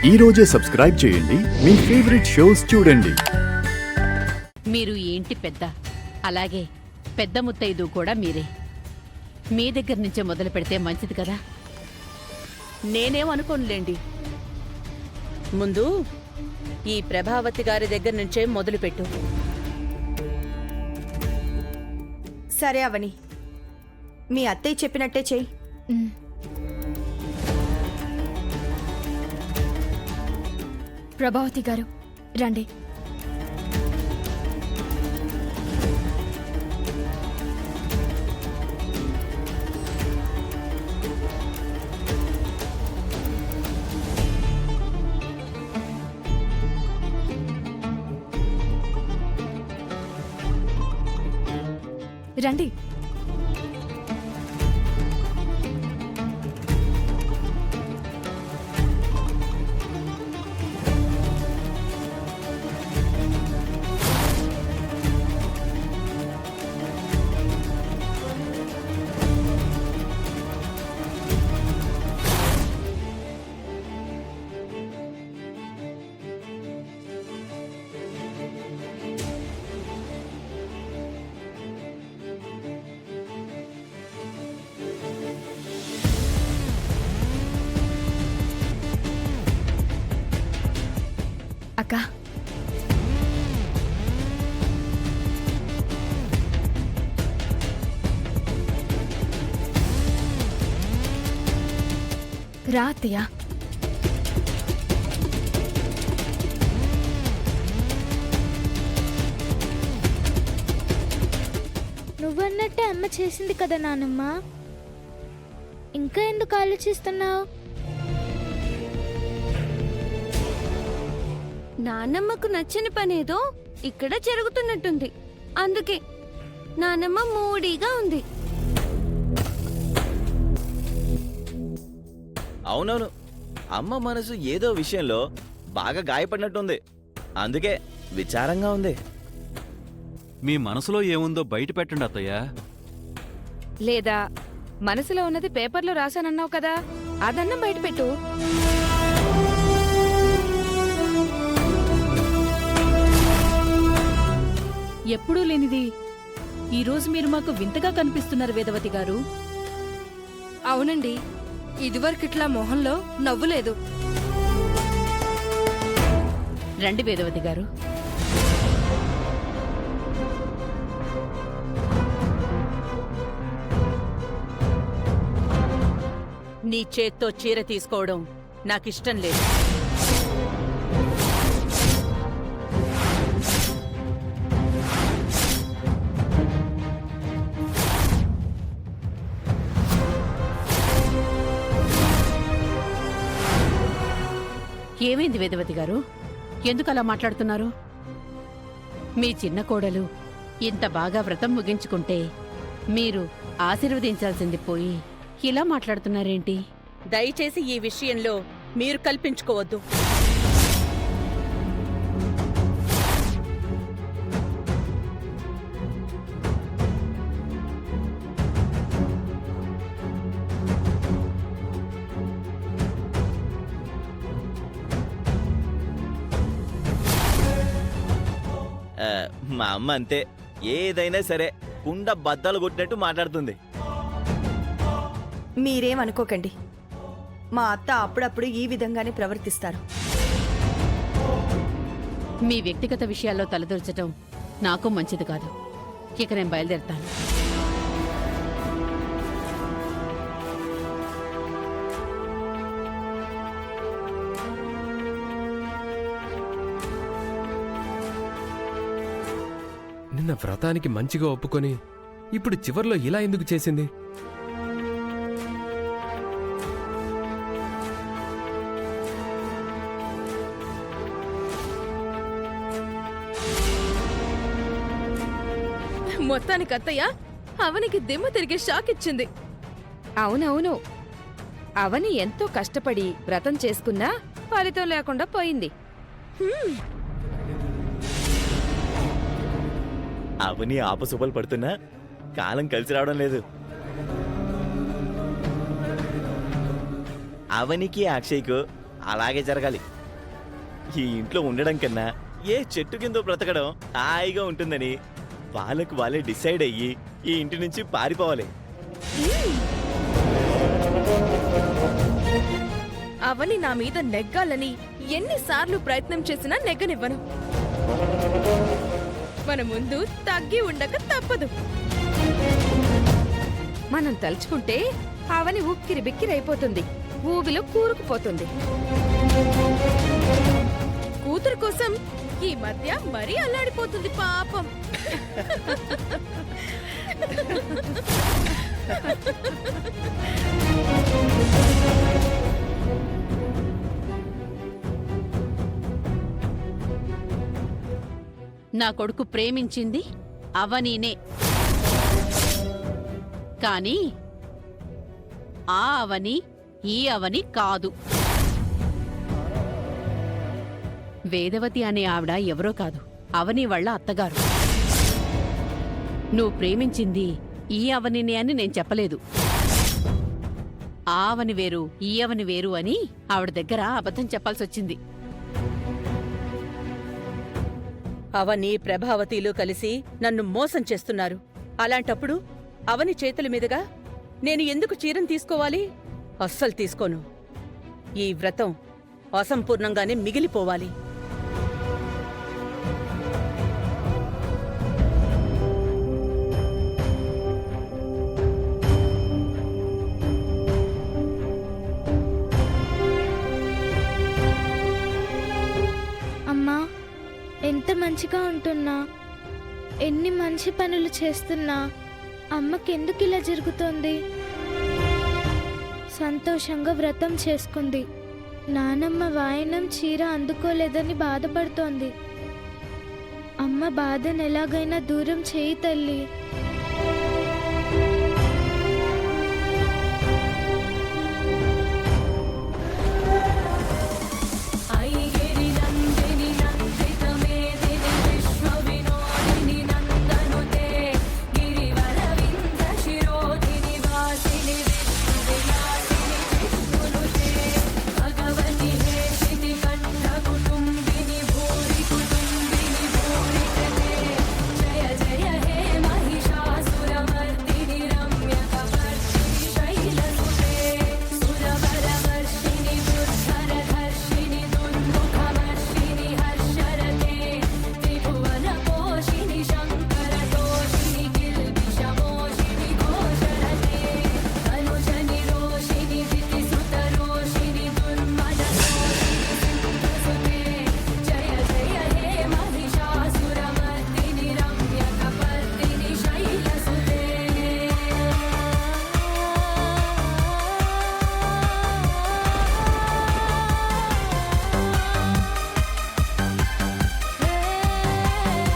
ఈ రోజే సబ్స్క్రైబ్ చేయండి మీ ఫేవరెట్ షోస్ చూడండి. మీరు ఏంటి పెద్ద, అలాగే పెద్ద ముత్తైదు కూడా మీరే. మీ దగ్గర నుంచే మొదలు పెడితే మంచిది కదా. నేనేమనుకోనులేండి. ముందు ఈ ప్రభావతి గారి దగ్గర నుంచే మొదలుపెట్టు. సరే అవని, మీ అత్తయ్య చెప్పినట్టే చెయ్యి. ప్రభావతి గారు రండి. రండి. అక్క, రా అత్తయ్య. నువ్వన్నట్టే అమ్మ చేసింది కదా నానమ్మ, ఇంకా ఎందుకు ఆలోచిస్తున్నావు? నానమ్మకు నచ్చని పనేదో ఇక్కడ జరుగుతున్నట్టుంది. అందుకే నానమ్మ మూడీగా ఉంది. అవునవును, అమ్మ మనసు ఏదో విషయంలో బాగా గాయపడినట్టుంది. అందుకే విచారంగా ఉంది. మీ మనసులో ఏముందో బయట పెట్టండి అత్తయ్య. లేదా మనసులో ఉన్నది పేపర్లో రాశానన్నావు కదా, అదన్నం బయట పెట్టు. ఎప్పుడూ లేనిది ఈరోజు మీరు మాకు వింతగా కనిపిస్తున్నారు వేదవతి గారు. అవునండి, ఇదివరకిట్లా మొహంలో నవ్వులేదు. రండి వేదవతి గారు. నీ చేత్తో చీర తీసుకోవడం నాకిష్టం లేదు. ఏమైంది వేదవతి గారు, ఎందుకు అలా మాట్లాడుతున్నారు? మీ చిన్న కోడలు ఇంత బాగా వ్రతం ముగించుకుంటే మీరు ఆశీర్వదించాల్సింది పోయి ఇలా మాట్లాడుతున్నారేంటి? దయచేసి ఈ విషయంలో మీరు కల్పించుకోవద్దు. మా అమ్మ అంతే, ఏదైనా సరే కుండ బద్దలు కొట్టినట్టు మాట్లాడుతుంది. మీరేమనుకోకండి, మా అత్త అప్పుడప్పుడు ఈ విధంగానే ప్రవర్తిస్తారు. మీ వ్యక్తిగత విషయాల్లో తలదూర్చటం నాకు మంచిది కాదు. ఇక నేను బయలుదేరుతాను. నిన్న వ్రతానికి మంచిగా ఒప్పుకొని ఇప్పుడు చివర్లో ఇలా ఎందుకు చేసింది? మొత్తానికి అత్తయ్య అవనికి దిమ్మ తిరిగి షాక్ ఇచ్చింది. అవునవును, అవని ఎంతో కష్టపడి వ్రతం చేసుకున్నా ఫలితం లేకుండా పోయింది. అవని ఆపసూపలు పడుతున్నా కాలం కలిసి రావడం లేదు. అవనికి అక్షయ్కు అలాగే జరగాలి. ఈ ఇంట్లో ఉండడం కన్నా ఏ చెట్టు కింద బ్రతకడం హాయిగా ఉంటుందని వాళ్ళకు వాళ్ళే డిసైడ్ అయ్యి ఈ ఇంటి నుంచి పారిపోవాలి. అవని నా మీద నెగ్గాలని ఎన్నిసార్లు ప్రయత్నం చేసినా నెగ్గనివ్వను. మన ముందు తగ్గి ఉండక తప్పదు. మనం తలుచుకుంటే అవని ఉక్కిరి బిక్కిరి అయిపోతుంది, ఊబిలో కూరుకుపోతుంది. కూతురు కోసం ఈ మధ్య మరీ అల్లాడిపోతుంది పాపం. నా కొడుకు ప్రేమించింది అవనీనే, కానీ ఆ అవని ఈ అవని కాదు. వేదవతి అనే ఆవిడ ఎవరో కాదు, అవని వాళ్ళ అత్తగారు. నువ్వు ప్రేమించింది ఈ అవనినే అని నేను చెప్పలేదు. ఆ అవని వేరు ఈ అవని వేరు అని ఆవిడ దగ్గర అబద్ధం చెప్పాల్సొచ్చింది. అవని ప్రభావతిలు కలిసి నన్ను మోసం చేస్తున్నారు. అలాంటప్పుడు అవని చేతుల మీదుగా నేను ఎందుకు చీరను తీసుకోవాలి? అస్సలు తీసుకోను. ఈ వ్రతం అసంపూర్ణంగానే మిగిలిపోవాలి. అమ్మా, ఎంత మంచిగా ఉంటున్నా, ఎన్ని మంచి పనులు చేస్తున్నా అమ్మకెందుకు ఇలా జరుగుతోంది? సంతోషంగా వ్రతం చేసుకుంది, నానమ్మ వాయనం చీర అందుకోలేదని బాధపడుతోంది. అమ్మ బాధను ఎలాగైనా దూరం చేయి తల్లి.